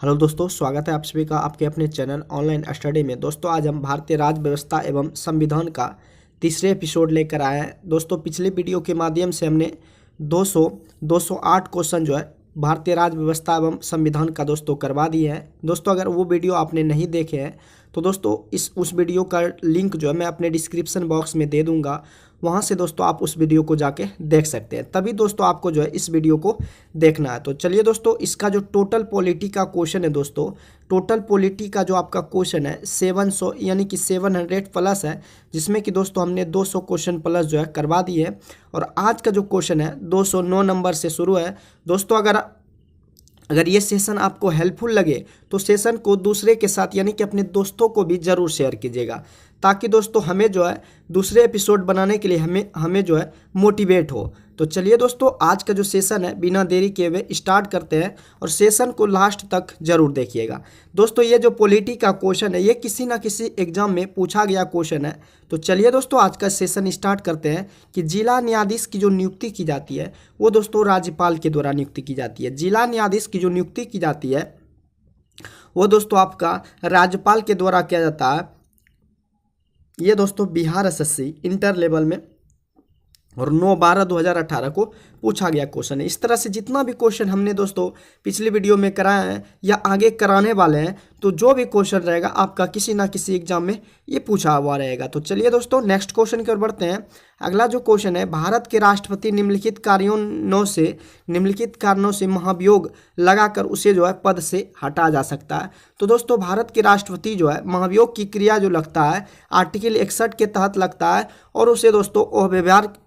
Hello दोस्तों, स्वागत है आप सभी का आपके अपने चैनल ऑनलाइन स्टडी में। दोस्तों आज हम भारतीय राज्य व्यवस्था एवं संविधान का तीसरे एपिसोड लेकर आए हैं। दोस्तों पिछले वीडियो के माध्यम से हमने 208 क्वेश्चन जो है भारतीय राज्य व्यवस्था एवं संविधान का दोस्तों करवा दिए हैं। दोस्तों अगर वो वीडियो आपने नहीं देखे हैं तो दोस्तों उस वीडियो का लिंक जो है मैं अपने डिस्क्रिप्शन बॉक्स में दे दूंगा, वहाँ से दोस्तों आप उस वीडियो को जाके देख सकते हैं। तभी दोस्तों आपको जो है इस वीडियो को देखना है। तो चलिए दोस्तों, इसका जो टोटल पॉलिटी का क्वेश्चन है दोस्तों, टोटल पॉलिटी का जो आपका क्वेश्चन है 700 यानी कि 700 प्लस है, जिसमें कि दोस्तों हमने 200 क्वेश्चन प्लस जो है करवा दिए है। और आज का जो क्वेश्चन है 209 नंबर से शुरू है। दोस्तों अगर ये सेशन आपको हेल्पफुल लगे तो सेशन को दूसरे के साथ यानी कि अपने दोस्तों को भी ज़रूर शेयर कीजिएगा, ताकि दोस्तों हमें जो है दूसरे एपिसोड बनाने के लिए हमें जो है मोटिवेट हो। तो चलिए दोस्तों, आज का जो सेशन है बिना देरी किए हुए स्टार्ट करते हैं और सेशन को लास्ट तक जरूर देखिएगा। दोस्तों ये जो पॉलिटी का क्वेश्चन है ये किसी ना किसी एग्जाम में पूछा गया क्वेश्चन है। तो चलिए दोस्तों आज का सेशन स्टार्ट करते हैं कि जिला न्यायाधीश की जो नियुक्ति की जाती है वो दोस्तों राज्यपाल के द्वारा नियुक्ति की जाती है। जिला न्यायाधीश की जो नियुक्ति की जाती है वो दोस्तों आपका राज्यपाल के द्वारा किया जाता है। ये दोस्तों बिहार एसएससी इंटर लेवल में और 9/12/2018 को पूछा गया क्वेश्चन है। इस तरह से जितना भी क्वेश्चन हमने दोस्तों पिछले वीडियो में कराए हैं या आगे कराने वाले हैं, तो जो भी क्वेश्चन रहेगा आपका किसी ना किसी एग्जाम में ये पूछा हुआ रहेगा। तो चलिए दोस्तों नेक्स्ट क्वेश्चन की ओर बढ़ते हैं। अगला जो क्वेश्चन है, भारत के राष्ट्रपति निम्नलिखित कारणों से महाभियोग लगाकर उसे जो है पद से हटा जा सकता है। तो दोस्तों भारत के राष्ट्रपति जो है महाभियोग की क्रिया जो लगता है आर्टिकल 61 के तहत लगता है, और उसे दोस्तों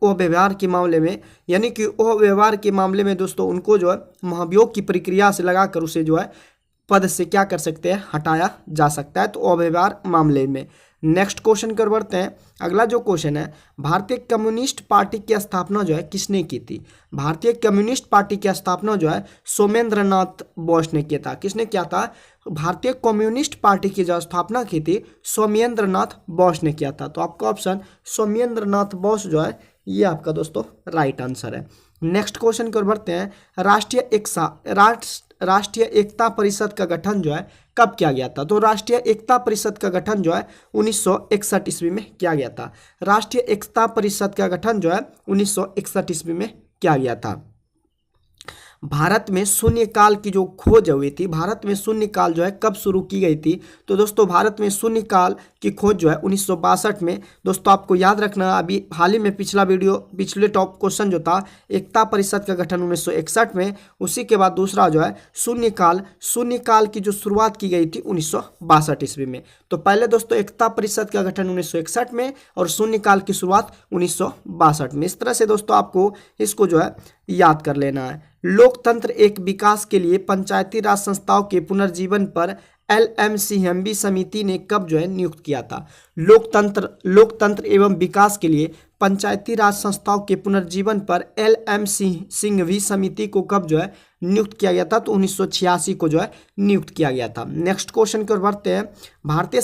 अव्यवहार के मामले में यानी कि अव्यवहार के मामले में दोस्तों उनको जो है महाभियोग की प्रक्रिया से लगाकर उसे जो है पद से क्या कर सकते हैं, हटाया जा सकता है। तो अव्यवहार मामले में नेक्स्ट क्वेश्चन कर बढ़ते हैं। अगला जो क्वेश्चन है, भारतीय कम्युनिस्ट पार्टी की स्थापना जो है किसने की थी? भारतीय कम्युनिस्ट पार्टी की स्थापना जो है सोमेंद्र नाथ बोस ने किया था। किसने किया था? भारतीय कम्युनिस्ट पार्टी की जो स्थापना की थी सोमेंद्र नाथ बोस ने किया था। तो आपका ऑप्शन सोमेंद्र नाथ बोस जो है ये आपका दोस्तों राइट आंसर है। नेक्स्ट क्वेश्चन की ओर बढ़ते हैं। राष्ट्रीय एकता परिषद का गठन जो है कब किया गया था? तो राष्ट्रीय एकता परिषद का गठन जो है 1961 ईस्वी में किया गया था। राष्ट्रीय एकता परिषद का गठन जो है 1961 ईस्वी में किया गया था। भारत में शून्यकाल की जो खोज हुई थी, भारत में शून्यकाल जो है कब शुरू की गई थी? तो दोस्तों भारत में शून्यकाल की खोज जो है 1962 में। दोस्तों आपको याद रखना, अभी हाल ही में पिछले टॉप क्वेश्चन जो था एकता परिषद का गठन 1961 में, उसी के बाद दूसरा जो है शून्यकाल की जो शुरुआत की गई थी 1962 ईस्वी में। तो पहले दोस्तों एकता परिषद का गठन 1961 में और शून्यकाल की शुरुआत 1962 में। इस तरह से दोस्तों आपको इसको जो है याद कर लेना है। लोकतंत्र एक विकास के लिए पंचायती राज संस्थाओं के पुनर्जीवन पर LMCMB समिति ने कब जो है नियुक्त किया था? लोकतंत्र एवं विकास के लिए पंचायती राज संस्थाओं के पुनर्जीवन पर LMCMB समिति को कब जो है नियुक्त किया गया था? तो 1986 को जो है नियुक्त किया गया था। नेक्स्ट क्वेश्चन की ओर बढ़ते हैं। भारतीय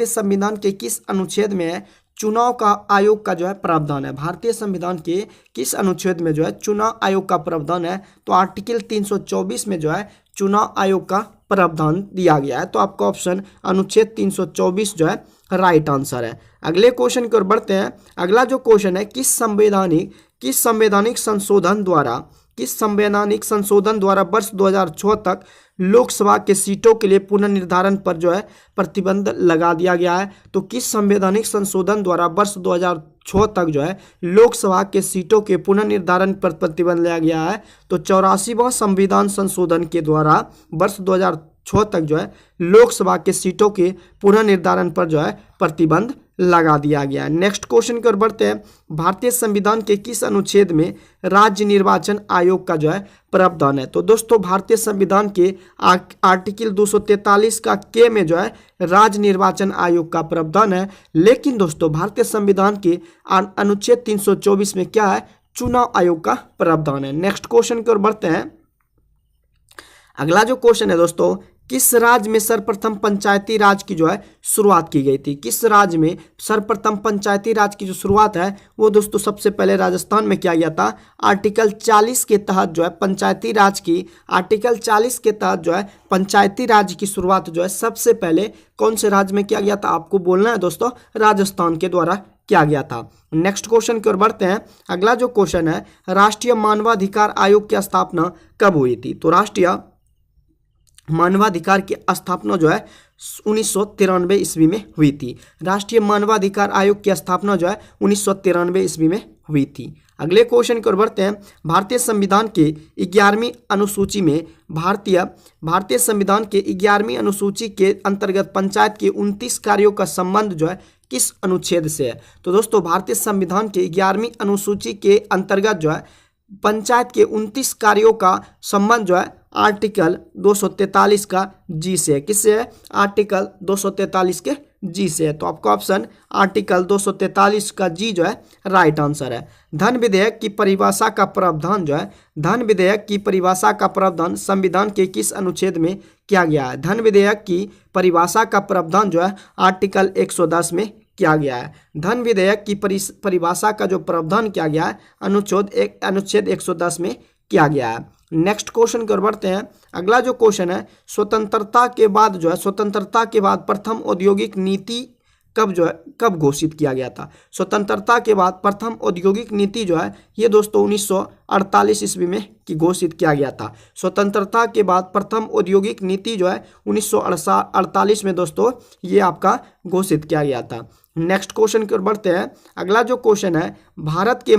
संविधान के किस अनुच्छेद में है चुनाव का आयोग का जो है प्रावधान है? भारतीय संविधान के किस अनुच्छेद में जो है चुनाव आयोग का प्रावधान है? तो आर्टिकल 324 में जो है चुनाव आयोग का प्रावधान दिया गया है। तो आपका ऑप्शन अनुच्छेद 324 जो है राइट आंसर है। अगले क्वेश्चन की ओर बढ़ते हैं। अगला जो क्वेश्चन है, किस संवैधानिक संशोधन द्वारा वर्ष 2006 तक लोकसभा के सीटों के लिए पुनर्निर्धारण पर जो है प्रतिबंध लगा दिया गया है? तो किस संवैधानिक संशोधन द्वारा वर्ष 2006 तक जो है लोकसभा के सीटों के पुनर्निर्धारण पर प्रतिबंध लगाया गया है? तो 84वां संविधान संशोधन के द्वारा वर्ष 2006 तक जो है लोकसभा के सीटों के पुनर्निर्धारण पर जो है प्रतिबंध लगा दिया गया है। नेक्स्ट क्वेश्चन की ओर बढ़ते हैं। भारतीय संविधान के किस अनुच्छेद में राज्य निर्वाचन आयोग का जो है प्रावधान है? तो दोस्तों भारतीय संविधान के आर्टिकल 243 का के में जो है राज्य निर्वाचन आयोग का प्रावधान है। लेकिन दोस्तों भारतीय संविधान के अनुच्छेद 324 में क्या है? चुनाव आयोग का प्रावधान है। नेक्स्ट क्वेश्चन की ओर बढ़ते हैं। अगला जो क्वेश्चन है दोस्तों, किस राज्य में सर्वप्रथम पंचायती राज की जो है शुरुआत की गई थी? किस राज्य में सर्वप्रथम पंचायती राज की जो शुरुआत है वो दोस्तों सबसे पहले राजस्थान में किया गया था। आर्टिकल 40 के तहत जो है पंचायती राज की, आर्टिकल 40 के तहत जो है पंचायती राज की शुरुआत जो है सबसे पहले कौन से राज्य में किया गया था? आपको बोलना है दोस्तों, राजस्थान के द्वारा किया गया था। नेक्स्ट क्वेश्चन की ओर बढ़ते हैं। अगला जो क्वेश्चन है, राष्ट्रीय मानवाधिकार आयोग की स्थापना कब हुई थी? तो राष्ट्रीय मानवाधिकार की स्थापना जो है 1993 ईस्वी में हुई थी। राष्ट्रीय मानवाधिकार आयोग की स्थापना जो है 1993 ईस्वी में हुई थी। अगले क्वेश्चन की ओर बढ़ते हैं। भारतीय संविधान के 11वीं अनुसूची में भारतीय संविधान के 11वीं अनुसूची के अंतर्गत पंचायत के 29 कार्यों का संबंध जो है किस अनुच्छेद से है? तो दोस्तों भारतीय संविधान के 11वीं अनुसूची के अंतर्गत जो है पंचायत के 29 कार्यों का संबंध जो है आर्टिकल 243 का जी से है। किससे है? आर्टिकल 243 के जी से है। तो आपका ऑप्शन आर्टिकल 243 का जी जो है राइट आंसर है। धन विधेयक की परिभाषा का प्रावधान जो है, धन विधेयक की परिभाषा का प्रावधान संविधान के किस अनुच्छेद में किया गया है? धन विधेयक की परिभाषा का प्रावधान जो है आर्टिकल 110 में किया गया है। धन विधेयक की परिभाषा का जो प्रावधान किया गया है अनुच्छेद 110 में किया गया है। नेक्स्ट क्वेश्चन की ओर बढ़ते हैं। अगला जो क्वेश्चन है, स्वतंत्रता के बाद जो है, स्वतंत्रता के बाद प्रथम औद्योगिक नीति कब घोषित किया गया था? स्वतंत्रता के बाद प्रथम औद्योगिक नीति जो है ये दोस्तों 1948 ईस्वी में की घोषित किया गया था। स्वतंत्रता के बाद प्रथम औद्योगिक नीति जो है 1948 में दोस्तों ये आपका घोषित किया गया था। नेक्स्ट क्वेश्चन की ओर बढ़ते हैं। अगला जो क्वेश्चन है, भारत के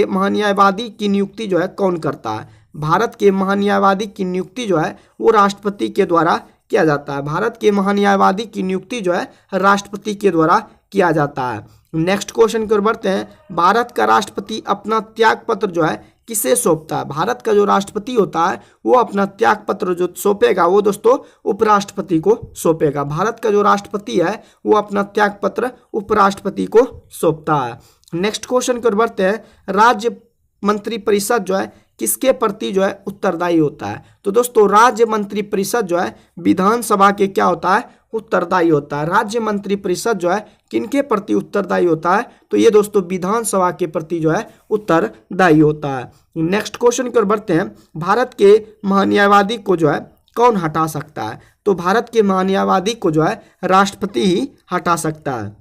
महान्यायवादी की नियुक्ति जो है कौन करता है? भारत के महान्यायवादी की नियुक्ति जो है वो राष्ट्रपति के द्वारा किया जाता है। भारत के महान्यायवादी की नियुक्ति जो है राष्ट्रपति के द्वारा किया जाता है। नेक्स्ट क्वेश्चन की ओर बढ़ते हैं। भारत का राष्ट्रपति अपना त्याग पत्र जो है किसे सौंपता है? भारत का जो राष्ट्रपति होता है वो अपना त्याग पत्र जो सौंपेगा वो दोस्तों उपराष्ट्रपति को सौंपेगा। भारत का जो राष्ट्रपति है वो अपना त्याग पत्र उपराष्ट्रपति को सौंपता है। नेक्स्ट क्वेश्चन की ओर बढ़ते हैं। राज्य मंत्रिपरिषद जो है किसके प्रति जो है उत्तरदायी होता है? तो दोस्तों राज्य मंत्रिपरिषद जो है विधानसभा के क्या होता है? उत्तरदायी होता है। राज्य मंत्रिपरिषद जो है किनके प्रति उत्तरदायी होता है? तो ये दोस्तों विधानसभा के प्रति जो है उत्तरदायी होता है। नेक्स्ट क्वेश्चन की ओर बढ़ते हैं। भारत के महान्यायवादी को जो है कौन हटा सकता है? तो भारत के महान्यायवादी को जो है राष्ट्रपति ही हटा सकता है।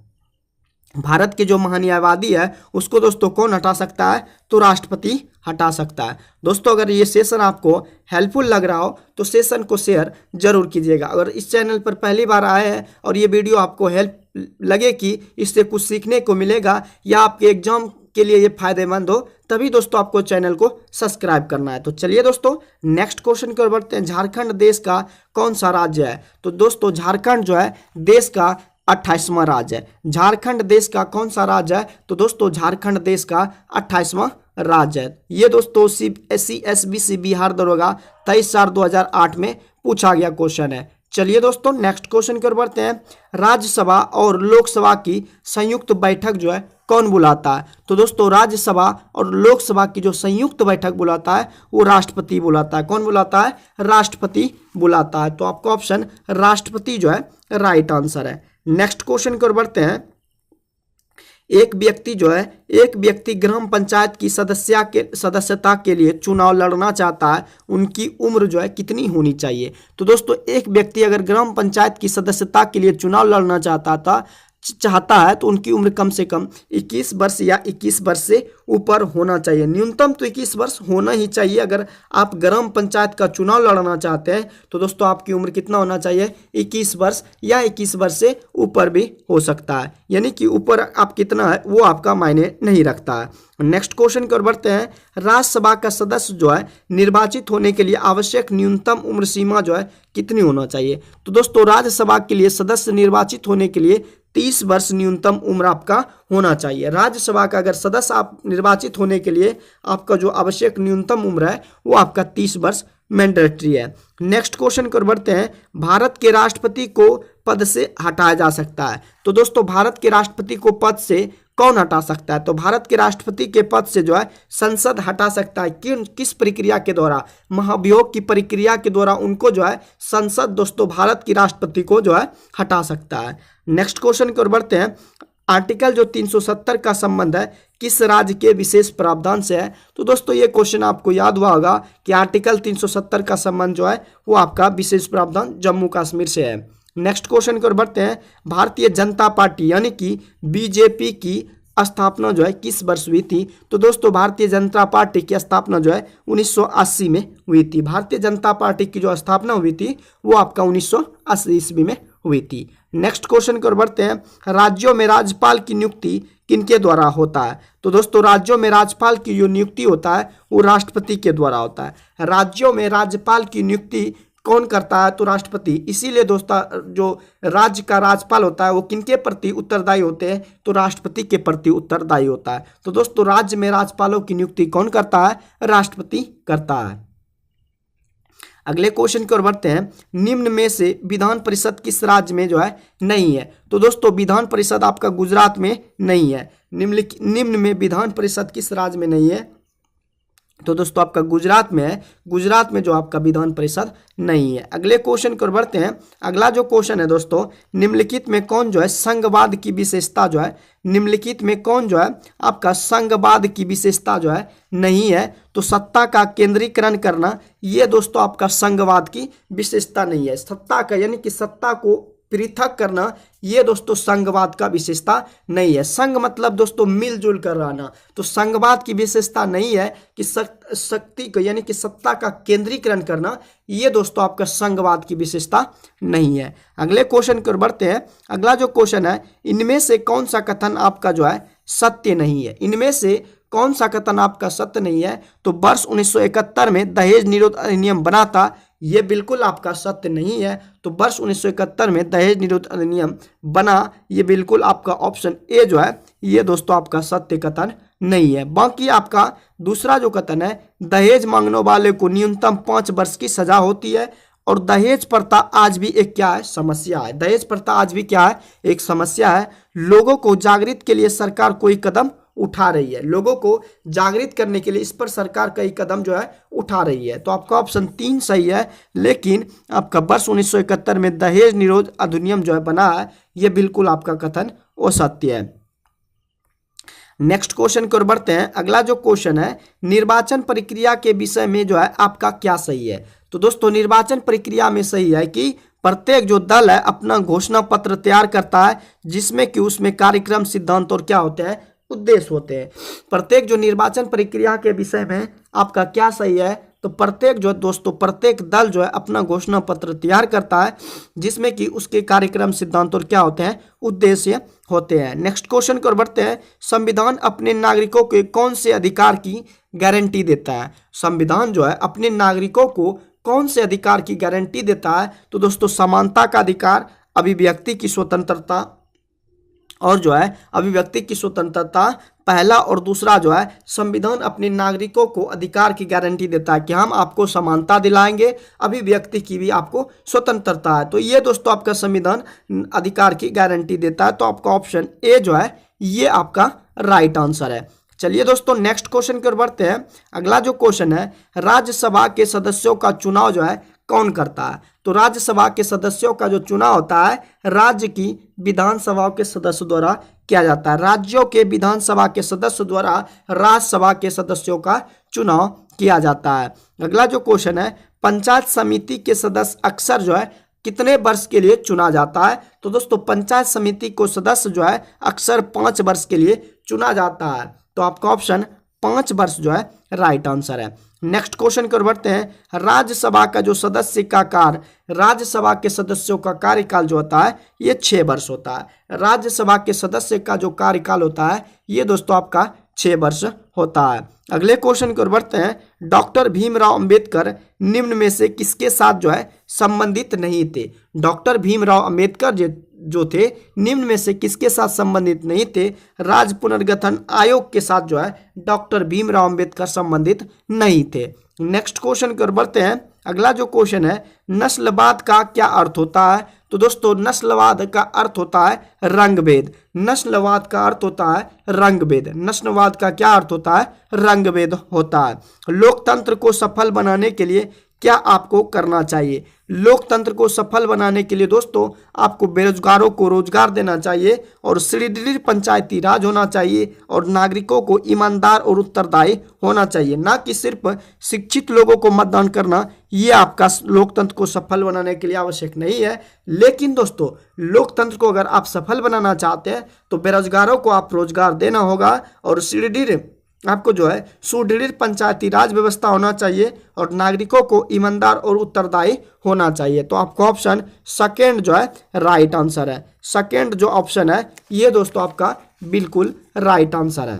भारत के जो महान्यायवादी है उसको दोस्तों कौन हटा सकता है? तो राष्ट्रपति हटा सकता है। दोस्तों अगर ये सेशन आपको हेल्पफुल लग रहा हो तो सेशन को शेयर जरूर कीजिएगा। अगर इस चैनल पर पहली बार आए हैं और ये वीडियो आपको हेल्प लगे कि इससे कुछ सीखने को मिलेगा या आपके एग्जाम के लिए ये फायदेमंद हो, तभी दोस्तों आपको चैनल को सब्सक्राइब करना है। तो चलिए दोस्तों नेक्स्ट क्वेश्चन की ओर बढ़ते हैं। झारखंड देश का कौन सा राज्य है? तो दोस्तों झारखंड जो है देश का 28वां राज्य है। झारखंड देश का कौन सा राज्य है? तो दोस्तों झारखंड देश का 28वां राज्य है। ये दोस्तों SBC बिहार दरोगा 23/4/2008 में पूछा गया क्वेश्चन है। चलिए दोस्तों नेक्स्ट क्वेश्चन की ओर बढ़ते हैं। राज्यसभा और लोकसभा की संयुक्त बैठक जो है कौन बुलाता है? तो दोस्तों राज्यसभा और लोकसभा की जो संयुक्त बैठक बुलाता है वो राष्ट्रपति बुलाता है। कौन बुलाता है? राष्ट्रपति बुलाता है। तो आपका ऑप्शन राष्ट्रपति जो है राइट आंसर है। नेक्स्ट क्वेश्चन की ओर बढ़ते हैं। एक व्यक्ति ग्राम पंचायत की सदस्यता के लिए चुनाव लड़ना चाहता है, उनकी उम्र जो है कितनी होनी चाहिए? तो दोस्तों एक व्यक्ति अगर ग्राम पंचायत की सदस्यता के लिए चुनाव लड़ना चाहता है तो उनकी उम्र कम से कम 21 वर्ष या 21 वर्ष से ऊपर होना चाहिए। न्यूनतम तो 21 वर्ष होना ही चाहिए। अगर आप ग्राम पंचायत का चुनाव लड़ना चाहते हैं तो दोस्तों आपकी उम्र कितना होना चाहिए? 21 वर्ष या 21 वर्ष से ऊपर भी हो सकता है, यानी कि ऊपर आप कितना है वो आपका मायने नहीं रखता है। नेक्स्ट क्वेश्चन की ओर बढ़ते हैं। राज्यसभा का सदस्य जो है निर्वाचित होने के लिए आवश्यक न्यूनतम उम्र सीमा जो है कितनी होना चाहिए? तो दोस्तों राज्यसभा के लिए सदस्य निर्वाचित होने के लिए 30 वर्ष न्यूनतम उम्र आपका होना चाहिए। राज्यसभा का अगर सदस्य आप निर्वाचित होने के लिए आपका जो आवश्यक न्यूनतम उम्र है वो आपका 30 वर्ष मैंडेटरी है। नेक्स्ट क्वेश्चन की ओर बढ़ते हैं। भारत के राष्ट्रपति को पद से हटाया जा सकता है। तो दोस्तों भारत के राष्ट्रपति को पद से कौन हटा सकता है? तो भारत के राष्ट्रपति के पद से जो है संसद हटा सकता है। किस प्रक्रिया के द्वारा? महाभियोग की प्रक्रिया के द्वारा उनको जो है संसद दोस्तों भारत की राष्ट्रपति को जो है हटा सकता है। नेक्स्ट क्वेश्चन की ओर बढ़ते हैं। आर्टिकल जो 370 का संबंध है किस राज्य के विशेष प्रावधान से है? तो दोस्तों ये क्वेश्चन आपको याद हुआ होगा कि आर्टिकल 370 का संबंध जो है वो आपका विशेष प्रावधान जम्मू कश्मीर से है। नेक्स्ट क्वेश्चन की ओर बढ़ते हैं। भारतीय जनता पार्टी यानी कि बीजेपी की स्थापना जो है किस वर्ष हुई थी? तो दोस्तों भारतीय जनता पार्टी की स्थापना जो है 1980 में हुई थी। भारतीय जनता पार्टी की जो स्थापना हुई थी वो आपका 1980 ईस्वी में हुई थी। नेक्स्ट क्वेश्चन की ओर बढ़ते हैं। राज्यों में राज्यपाल की नियुक्ति किनके द्वारा होता है? तो दोस्तों राज्यों में राज्यपाल की जो नियुक्ति होता है वो राष्ट्रपति के द्वारा होता है। राज्यों में राज्यपाल की नियुक्ति कौन करता है? तो राष्ट्रपति। इसीलिए दोस्तों जो राज्य का राज्यपाल होता है वो किनके प्रति उत्तरदायी होते हैं? तो राष्ट्रपति के प्रति उत्तरदायी होता है। तो दोस्तों राज्य में राज्यपालों की नियुक्ति कौन करता है? राष्ट्रपति करता है। अगले क्वेश्चन की ओर बढ़ते हैं। निम्न में से विधान परिषद किस राज्य में जो है नहीं है? तो दोस्तों विधान परिषद आपका गुजरात में नहीं है। निम्न में विधान परिषद किस राज्य में नहीं है? तो दोस्तों आपका गुजरात में है। गुजरात में जो आपका विधान परिषद नहीं है। अगले क्वेश्चन की ओर बढ़ते हैं। अगला जो क्वेश्चन है दोस्तों, निम्नलिखित में कौन जो है संघवाद की विशेषता जो है, निम्नलिखित में कौन जो है आपका संघवाद की विशेषता जो है नहीं है? तो सत्ता का केंद्रीकरण करना, ये दोस्तों आपका संघवाद की विशेषता नहीं है। सत्ता का यानी कि सत्ता को पृथक करना, ये दोस्तों संघवाद का विशेषता नहीं है। संघ मतलब दोस्तों मिलजुल कर रहना, तो संघवाद की विशेषता नहीं है कि शक्ति को यानी कि सत्ता का केंद्रीकरण करना, ये दोस्तों आपका संघवाद की विशेषता नहीं है। अगले क्वेश्चन की ओर बढ़ते हैं। अगला जो क्वेश्चन है, इनमें से कौन सा कथन आपका जो है सत्य नहीं है? इनमें से कौन सा कथन आपका सत्य नहीं है? तो वर्ष 1971 में दहेज निरोध अधिनियम बना था, ये बिल्कुल आपका सत्य नहीं है। तो वर्ष 1971 में दहेज निरोध अधिनियम बना, ये बिल्कुल आपका ऑप्शन ए जो है ये दोस्तों आपका सत्य कथन नहीं है। बाकी आपका दूसरा जो कथन है, दहेज मांगने वाले को न्यूनतम 5 वर्ष की सजा होती है। और दहेज प्रथा आज भी एक क्या है? समस्या है। दहेज प्रथा आज भी क्या है? एक समस्या है। लोगों को जागृत के लिए सरकार कोई कदम उठा रही है। लोगों को जागृत करने के लिए इस पर सरकार कई कदम जो है उठा रही है। तो आपका ऑप्शन 3 सही है, लेकिन आपका वर्ष 1971 में दहेज निरोध अधिनियम जो है बना है, ये बिल्कुल आपका कथन असत्य है। नेक्स्ट क्वेश्चन की ओर बढ़ते हैं। अगला जो क्वेश्चन है, निर्वाचन प्रक्रिया के विषय में जो है आपका क्या सही है? तो दोस्तों निर्वाचन प्रक्रिया में सही है कि प्रत्येक जो दल है अपना घोषणा पत्र तैयार करता है, जिसमें कि उसमें कार्यक्रम, सिद्धांत और क्या होते हैं? उद्देश्य होते हैं। प्रत्येक जो निर्वाचन प्रक्रिया के विषय में आपका क्या सही है? तो प्रत्येक जो दोस्तों प्रत्येक दल जो है अपना घोषणा पत्र तैयार करता है, जिसमें कि उसके कार्यक्रम, सिद्धांत और क्या होते हैं? उद्देश्य होते हैं। नेक्स्ट क्वेश्चन की ओर बढ़ते हैं। संविधान अपने नागरिकों के कौन से अधिकार की गारंटी देता है? संविधान जो है अपने नागरिकों को कौन से अधिकार की गारंटी देता है? तो दोस्तों समानता का अधिकार, अभिव्यक्ति की स्वतंत्रता और जो है अभिव्यक्ति की स्वतंत्रता पहला, और दूसरा जो है संविधान अपने नागरिकों को अधिकार की गारंटी देता है कि हम आपको समानता दिलाएंगे, अभिव्यक्ति की भी आपको स्वतंत्रता है। तो ये दोस्तों आपका संविधान अधिकार की गारंटी देता है। तो आपका ऑप्शन ए जो है ये आपका राइट आंसर है। चलिए दोस्तों नेक्स्ट क्वेश्चन की ओर बढ़ते हैं। अगला जो क्वेश्चन है, राज्यसभा के सदस्यों का चुनाव जो है कौन करता है? तो राज्यसभा के सदस्यों का जो चुनाव होता है राज्य की विधानसभा के सदस्य द्वारा किया जाता है। राज्यों के विधानसभा के सदस्य द्वारा राज्यसभा के सदस्यों का चुनाव किया जाता है। अगला जो क्वेश्चन है, पंचायत समिति के सदस्य अक्सर जो है कितने वर्ष के लिए चुना जाता है? तो दोस्तों पंचायत समिति को सदस्य जो है अक्सर 5 वर्ष के लिए चुना जाता है। तो आपका ऑप्शन 5 वर्ष जो है राइट आंसर है। नेक्स्ट क्वेश्चन की ओर बढ़ते हैं। राज्यसभा का जो सदस्य का कार्य, राज्यसभा के सदस्यों का कार्यकाल जो होता है ये 6 वर्ष होता है। राज्यसभा के सदस्य का जो कार्यकाल होता है ये दोस्तों आपका 6 वर्ष होता है। अगले क्वेश्चन की ओर बढ़ते हैं। डॉक्टर भीमराव अंबेडकर निम्न में से किसके साथ जो है संबंधित नहीं थे? डॉक्टर भीमराव अंबेडकर जो थे निम्न में से किसके साथ संबंधित नहीं थे? राज्य पुनर्गठन आयोग के साथ जो है डॉक्टर भीमराव अंबेडकर संबंधित नहीं थे। नेक्स्ट क्वेश्चन की ओर बढ़ते हैं। अगला जो क्वेश्चन है, नस्लवाद का क्या अर्थ होता है? तो दोस्तों नस्लवाद का अर्थ होता है रंगभेद। नस्लवाद का अर्थ होता है रंगभेद। नस्लवाद का क्या अर्थ होता है? रंगभेद होता है। लोकतंत्र को सफल बनाने के लिए क्या आपको करना चाहिए? लोकतंत्र को सफल बनाने के लिए दोस्तों आपको बेरोजगारों को रोजगार देना चाहिए और सुदृढ़ पंचायती राज होना चाहिए और नागरिकों को ईमानदार और उत्तरदायी होना चाहिए, ना कि सिर्फ शिक्षित लोगों को मतदान करना। ये आपका लोकतंत्र को सफल बनाने के लिए आवश्यक नहीं है। लेकिन दोस्तों लोकतंत्र को अगर आप सफल बनाना चाहते हैं तो बेरोजगारों को आप रोजगार देना होगा और सुदृढ़ आपको जो है सुदृढ़ पंचायती राज व्यवस्था होना चाहिए और नागरिकों को ईमानदार और उत्तरदायी होना चाहिए। तो आपका ऑप्शन सेकेंड जो है राइट आंसर है। सेकेंड जो ऑप्शन है ये दोस्तों आपका बिल्कुल राइट आंसर है।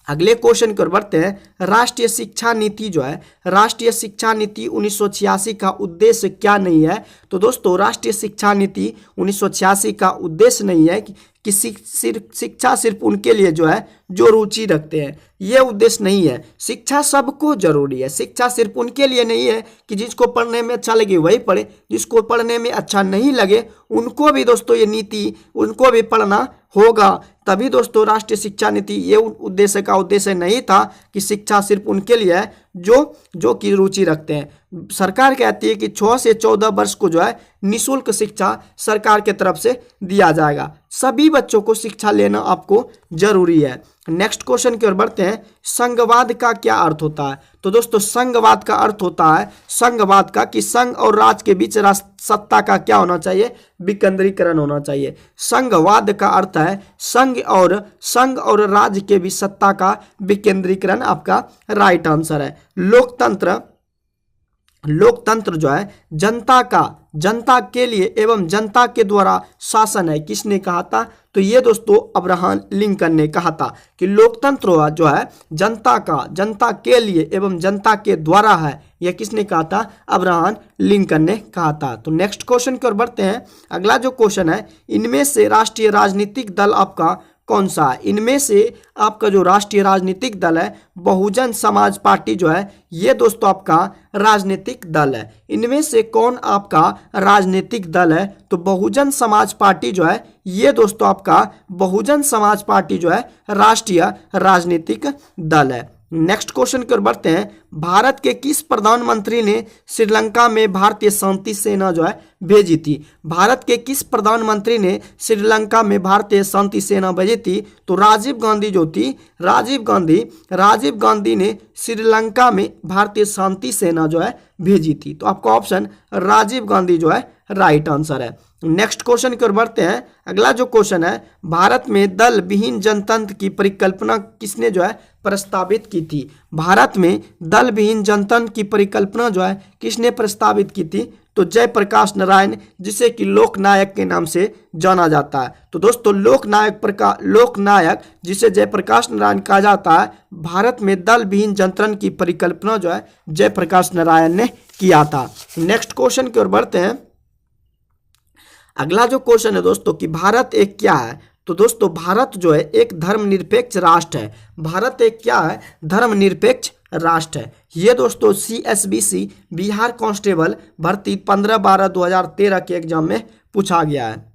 अगले क्वेश्चन की ओर बढ़ते हैं। राष्ट्रीय शिक्षा नीति जो है, राष्ट्रीय शिक्षा नीति 1986 का उद्देश्य क्या नहीं है? तो दोस्तों राष्ट्रीय शिक्षा नीति 1986 का उद्देश्य नहीं है कि शिक्षा सिर्फ उनके लिए जो है जो रुचि रखते हैं, ये उद्देश्य नहीं है। शिक्षा सबको जरूरी है। शिक्षा सिर्फ उनके लिए नहीं है कि जिसको पढ़ने में अच्छा लगे वही पढ़े, जिसको पढ़ने में अच्छा नहीं लगे उनको भी दोस्तों ये नीति उनको भी पढ़ना होगा। तभी दोस्तों राष्ट्रीय शिक्षा नीति ये उद्देश्य का उद्देश्य नहीं था कि शिक्षा सिर्फ उनके लिए है जो कि रुचि रखते हैं। सरकार कहती है कि 6 से 14 वर्ष को जो है निःशुल्क शिक्षा सरकार के तरफ से दिया जाएगा। सभी बच्चों को शिक्षा लेना आपको जरूरी है। नेक्स्ट क्वेश्चन की ओर बढ़ते हैं। संघवाद का क्या अर्थ होता है? तो दोस्तों संघवाद का अर्थ होता है संघवाद का कि संघ और राज्य के बीच सत्ता का क्या होना चाहिए? विकेंद्रीकरण होना चाहिए। संघवाद का अर्थ है संघ और राज्य के बीच सत्ता का विकेंद्रीकरण आपका राइट आंसर है। लोकतंत्र जो है जनता के लिए एवं जनता के द्वारा शासन है। किसने कहा था? तो ये दोस्तों अब्राहम लिंकन ने कहा था कि लोकतंत्र जो है जनता के लिए एवं जनता के द्वारा है। यह किसने कहा था? अब्राहम लिंकन ने कहा था। तो नेक्स्ट क्वेश्चन की ओर बढ़ते हैं। अगला जो क्वेश्चन है, इनमें से राष्ट्रीय राजनीतिक दल आपका कौन सा है? इनमें से आपका जो राष्ट्रीय राजनीतिक दल है बहुजन समाज पार्टी जो है ये दोस्तों आपका राजनीतिक दल है। इनमें से कौन आपका राजनीतिक दल है? तो बहुजन समाज पार्टी जो है ये दोस्तों आपका बहुजन समाज पार्टी जो है राष्ट्रीय राजनीतिक दल है। नेक्स्ट क्वेश्चन की ओर बढ़ते हैं। भारत के किस प्रधानमंत्री ने श्रीलंका में भारतीय शांति सेना जो है भेजी थी? भारत के किस प्रधानमंत्री ने श्रीलंका में भारतीय शांति सेना भेजी थी? तो राजीव गांधी जो थी, राजीव गांधी ने श्रीलंका में भारतीय शांति सेना जो है भेजी थी। तो आपका ऑप्शन राजीव गांधी जो है राइट आंसर है। नेक्स्ट क्वेश्चन की ओर बढ़ते हैं। अगला जो क्वेश्चन है, भारत में दल विहीन जनतंत्र की परिकल्पना किसने जो है प्रस्तावित की थी? भारत में दल विहीन जनतंत्र की परिकल्पना जो है किसने प्रस्तावित की थी? तो जयप्रकाश नारायण, जिसे कि लोकनायक के नाम से जाना जाता है। तो दोस्तों लोकनायक जिसे जयप्रकाश नारायण कहा जाता है, भारत में दल विहीन जनतंत्र की परिकल्पना जो है जयप्रकाश नारायण ने किया था। नेक्स्ट क्वेश्चन की ओर बढ़ते हैं। अगला जो क्वेश्चन है दोस्तों कि भारत एक क्या है? तो दोस्तों भारत जो है एक धर्मनिरपेक्ष राष्ट्र है। भारत एक क्या है? धर्मनिरपेक्ष राष्ट्र है। ये दोस्तों CSBC बिहार कांस्टेबल भर्ती 15/12/2013 के एग्जाम में पूछा गया है।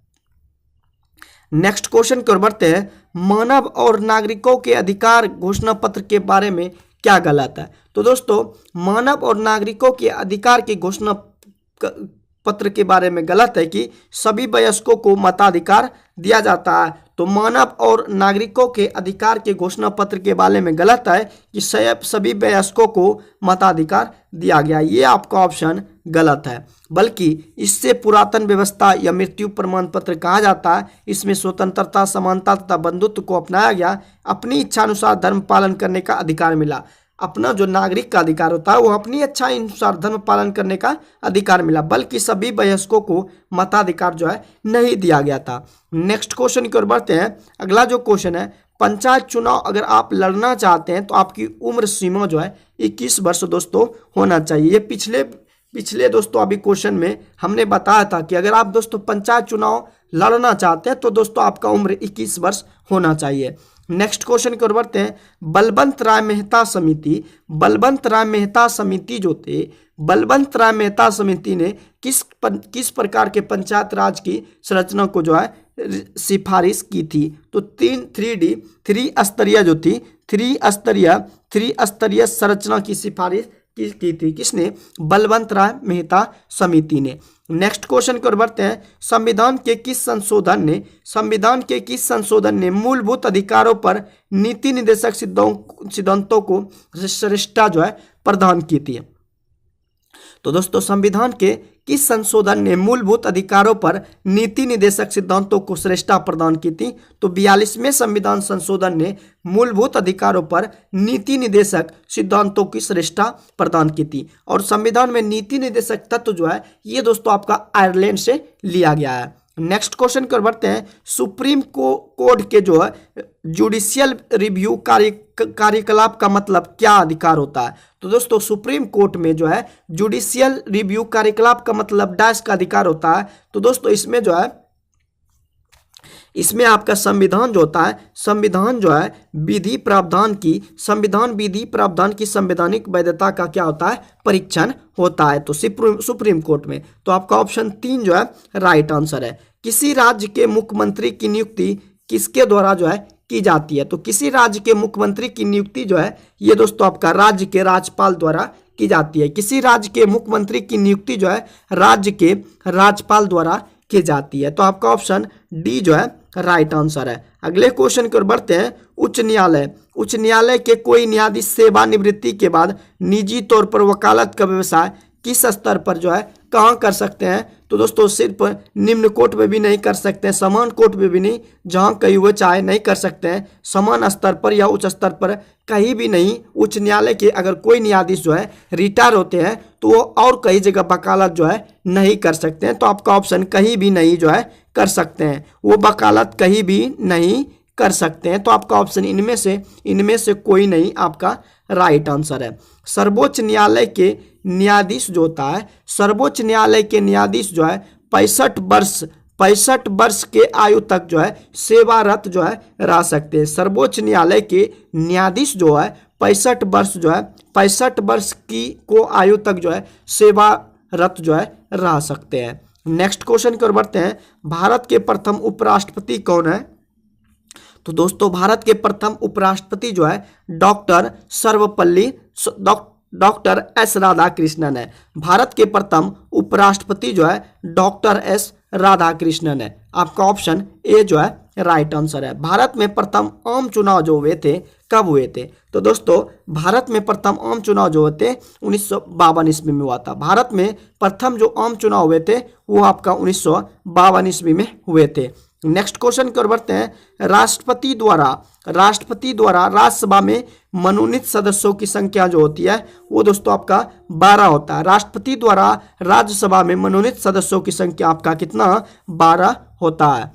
नेक्स्ट क्वेश्चन की ओर बढ़ते हैं। मानव और नागरिकों के अधिकार घोषणा पत्र के बारे में क्या गलत है? तो दोस्तों मानव और नागरिकों के अधिकार की घोषणा पत्र के बारे में गलत है कि सभी वयस्कों को मताधिकार दिया जाता है। तो मानव और नागरिकों के अधिकार के घोषणा पत्र के बारे में गलत है कि सभी वयस्कों को मताधिकार दिया गया। ये आपका ऑप्शन गलत है, बल्कि इससे पुरातन व्यवस्था या मृत्यु प्रमाण पत्र कहा जाता है। इसमें स्वतंत्रता, समानता तथा बंधुत्व को अपनाया गया। अपनी इच्छा अनुसार धर्म पालन करने का अधिकार मिला। अपना जो नागरिक का अधिकार होता है वो अपनी इच्छा अनुसार धर्म पालन करने का अधिकार मिला, बल्कि सभी वयस्कों को मताधिकार जो है नहीं दिया गया था। नेक्स्ट क्वेश्चन की ओर बढ़ते हैं। अगला जो क्वेश्चन है, पंचायत चुनाव अगर आप लड़ना चाहते हैं तो आपकी उम्र सीमा जो है 21 वर्ष दोस्तों होना चाहिए। ये पिछले दोस्तों अभी क्वेश्चन में हमने बताया था कि अगर आप दोस्तों पंचायत चुनाव लड़ना चाहते हैं तो दोस्तों आपका उम्र 21 वर्ष होना चाहिए। नेक्स्ट क्वेश्चन की ओर बढ़ते हैं। बलवंत राय मेहता समिति, बलवंत राय मेहता समिति जो थे, बलवंत राय मेहता समिति ने किस प्रकार के पंचायत राज की संरचना को जो है सिफारिश की थी? तो 3D 3 स्तरीय जो थी, 3 स्तरीय संरचना की सिफारिश की थी किसने? बलवंत राय मेहता समिति ने। नेक्स्ट क्वेश्चन की ओर बढ़ते हैं। संविधान के किस संशोधन ने मूलभूत अधिकारों पर नीति निर्देशक सिद्धांतों को श्रेष्ठता जो है प्रदान की थी? तो दोस्तों संविधान के किस संशोधन ने मूलभूत अधिकारों पर नीति निर्देशक सिद्धांतों को श्रेष्ठता प्रदान की थी? तो 42वें संविधान संशोधन ने मूलभूत अधिकारों पर नीति निर्देशक सिद्धांतों की श्रेष्ठता प्रदान की थी। और संविधान में नीति निर्देशक तत्व जो है ये दोस्तों आपका आयरलैंड से लिया गया है। नेक्स्ट क्वेश्चन की ओर बढ़ते हैं। सुप्रीम कोर्ट के जो है जुडिशियल रिव्यू कार्यकलाप का मतलब क्या अधिकार होता है? तो दोस्तों सुप्रीम कोर्ट में जो है जुडिशियल रिव्यू कार्यकलाप का मतलब डैश का अधिकार होता है। तो दोस्तों इसमें जो है, इसमें आपका संविधान जो होता है, संविधान जो है विधि प्रावधान की संवैधानिक वैधता का क्या होता है? परीक्षण होता है। तो सुप्रीम कोर्ट में। तो आपका ऑप्शन 3 जो है राइट आंसर है। किसी राज्य के मुख्यमंत्री की नियुक्ति किसके द्वारा जो है की जाती है? तो किसी राज्य के मुख्यमंत्री की नियुक्ति जो है ये दोस्तों आपका राज्य के राज्यपाल द्वारा की जाती है। किसी राज्य के मुख्यमंत्री की नियुक्ति जो है राज्य के राज्यपाल द्वारा की जाती है। तो आपका ऑप्शन डी जो है राइट आंसर है। अगले क्वेश्चन की ओर बढ़ते हैं। उच्च न्यायालय के कोई न्यायाधीश सेवानिवृत्ति के बाद निजी तौर पर वकालत का व्यवसाय किस स्तर पर जो है कहाँ कर सकते हैं? तो दोस्तों सिर्फ निम्न कोर्ट में भी नहीं कर सकते हैं, समान कोर्ट में भी नहीं, जहाँ कहीं वो चाहे नहीं कर सकते हैं। समान स्तर पर या उच्च स्तर पर कहीं भी नहीं। उच्च न्यायालय के अगर कोई न्यायाधीश जो है रिटायर होते हैं तो वो और कई जगह वकालत जो है नहीं कर सकते हैं। तो आपका ऑप्शन कहीं भी नहीं जो है कर सकते हैं, वो वकालत कहीं भी नहीं कर सकते हैं। तो आपका ऑप्शन इनमें से कोई नहीं आपका राइट आंसर है। सर्वोच्च न्यायालय के न्यायाधीश जो होता है, सर्वोच्च न्यायालय के न्यायाधीश जो है 65 वर्ष के आयु तक जो है सेवारत जो है रह सकते हैं। सर्वोच्च न्यायालय के न्यायाधीश जो है 65 वर्ष की को आयु तक जो है सेवारत जो है रह सकते हैं। नेक्स्ट क्वेश्चन की ओर बढ़ते हैं। भारत के प्रथम उपराष्ट्रपति कौन है? तो दोस्तों भारत के प्रथम उपराष्ट्रपति जो है डॉक्टर एस राधाकृष्णन है। भारत के प्रथम उपराष्ट्रपति जो है डॉक्टर एस राधाकृष्णन है। आपका ऑप्शन ए जो है राइट आंसर है। भारत में प्रथम आम चुनाव जो हुए थे कब हुए थे? तो दोस्तों भारत में प्रथम आम चुनाव जो हुए थे 1952 ईस्वी में हुआ था। भारत में प्रथम जो आम चुनाव हुए थे वो आपका 1952 ईस्वी में हुए थे। नेक्स्ट क्वेश्चन की ओर बढ़ते हैं। राष्ट्रपति द्वारा राज्यसभा में मनोनीत सदस्यों की संख्या जो होती है वो दोस्तों आपका 12 होता है। राष्ट्रपति द्वारा राज्यसभा में मनोनीत सदस्यों की संख्या आपका कितना? 12 होता है।